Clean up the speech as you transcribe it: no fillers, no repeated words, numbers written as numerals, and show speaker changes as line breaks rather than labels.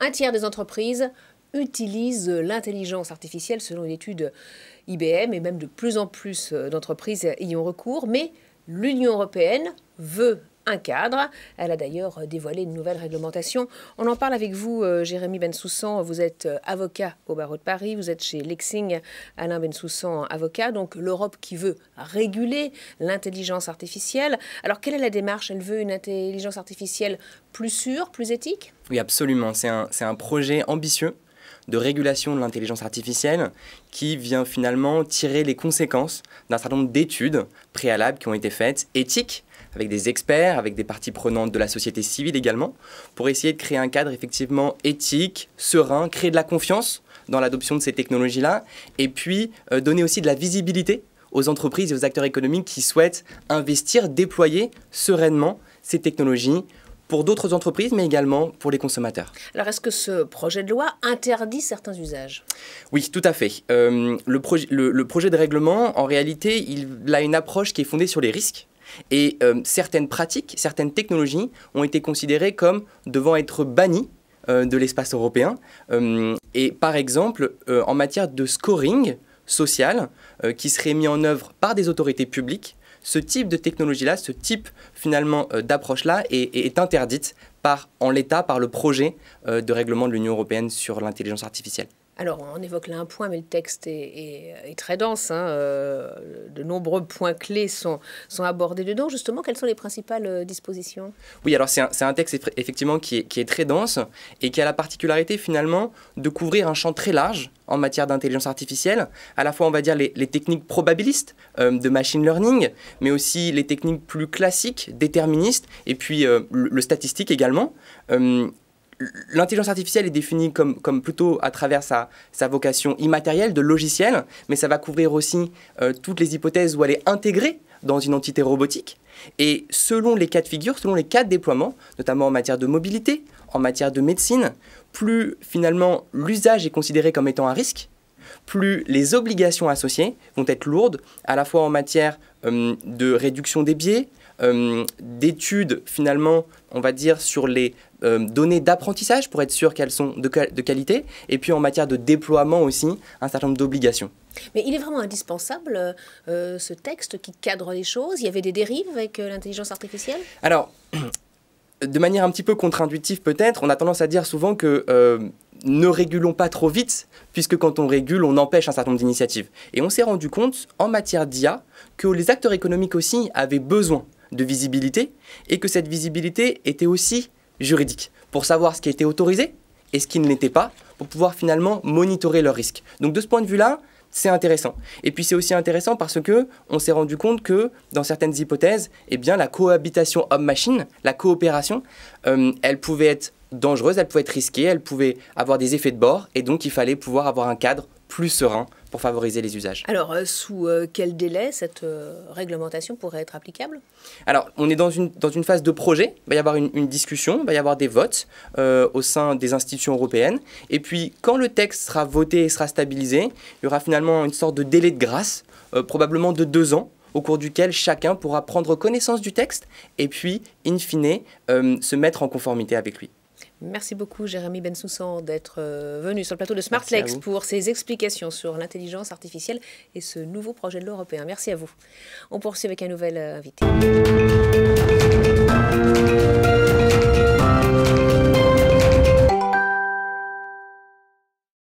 Un tiers des entreprises utilisent l'intelligence artificielle selon une étude IBM et même de plus en plus d'entreprises y ont recours. Mais l'Union européenne veut un cadre. Elle a d'ailleurs dévoilé une nouvelle réglementation. On en parle avec vous, Jérémy Bensoussan. Vous êtes avocat au barreau de Paris. Vous êtes chez Lexing, Alain Bensoussan, avocat. Donc l'Europe qui veut réguler l'intelligence artificielle. Alors quelle est la démarche? Elle veut une intelligence artificielle plus sûre, plus éthique?
Oui, absolument. C'est un projet ambitieux de régulation de l'intelligence artificielle qui vient finalement tirer les conséquences d'un certain nombre d'études préalables qui ont été faites, éthiques, avec des experts, avec des parties prenantes de la société civile également, pour essayer de créer un cadre effectivement éthique, serein, créer de la confiance dans l'adoption de ces technologies-là, et puis donner aussi de la visibilité aux entreprises et aux acteurs économiques qui souhaitent investir, déployer sereinement ces technologies pour d'autres entreprises, mais également pour les consommateurs.
Alors, est-ce que ce projet de loi interdit certains usages?
Oui, tout à fait. Le projet de règlement, en réalité, il a une approche qui est fondée sur les risques. Et certaines pratiques, certaines technologies ont été considérées comme devant être bannies de l'espace européen. Et par exemple, en matière de scoring social qui serait mis en œuvre par des autorités publiques, ce type de technologie-là, ce type finalement d'approche-là est interdite en l'état par le projet de règlement de l'Union européenne sur l'intelligence artificielle.
Alors, on évoque là un point, mais le texte est très dense. De nombreux points clés sont abordés dedans. Justement, quelles sont les principales dispositions?
Oui, alors c'est un texte effectivement qui est très dense et qui a la particularité finalement de couvrir un champ très large en matière d'intelligence artificielle, à la fois on va dire les techniques probabilistes de machine learning, mais aussi les techniques plus classiques, déterministes, et puis le statistique également. L'intelligence artificielle est définie comme plutôt à travers sa vocation immatérielle de logiciel, mais ça va couvrir aussi toutes les hypothèses où elle est intégrée dans une entité robotique. Et selon les cas de figure, selon les cas de déploiement, notamment en matière de mobilité, en matière de médecine, plus finalement l'usage est considéré comme étant un risque, plus les obligations associées vont être lourdes, à la fois en matière de réduction des biais, d'études finalement, on va dire, sur les données d'apprentissage pour être sûr qu'elles sont de qualité, et puis en matière de déploiement aussi, un certain nombre d'obligations.
Mais il est vraiment indispensable, ce texte qui cadre les choses. Il y avait des dérives avec l'intelligence artificielle?
Alors, de manière un petit peu contre-intuitive peut-être, on a tendance à dire souvent que ne régulons pas trop vite, puisque quand on régule, on empêche un certain nombre d'initiatives. Et on s'est rendu compte, en matière d'IA, que les acteurs économiques aussi avaient besoin de visibilité, et que cette visibilité était aussi juridique, pour savoir ce qui était autorisé et ce qui ne l'était pas, pour pouvoir finalement monitorer leurs risques. Donc de ce point de vue-là, c'est intéressant. Et puis c'est aussi intéressant parce que on s'est rendu compte que dans certaines hypothèses, eh bien, la cohabitation homme-machine, la coopération, elle pouvait être dangereuse, elle pouvait être risquée, elle pouvait avoir des effets de bord, et donc il fallait pouvoir avoir un cadre plus serein pour favoriser les usages.
Alors, sous quel délai cette réglementation pourrait être applicable?
Alors, on est dans une phase de projet. Il va y avoir une discussion, il va y avoir des votes au sein des institutions européennes. Et puis, quand le texte sera voté et sera stabilisé, il y aura finalement une sorte de délai de grâce, probablement de 2 ans, au cours duquel chacun pourra prendre connaissance du texte et puis, in fine, se mettre en conformité avec lui.
Merci beaucoup, Jérémy Bensoussan, d'être venu sur le plateau de Smartlex pour ces explications sur l'intelligence artificielle et ce nouveau projet de loi européen. Merci à vous. On poursuit avec un nouvel invité.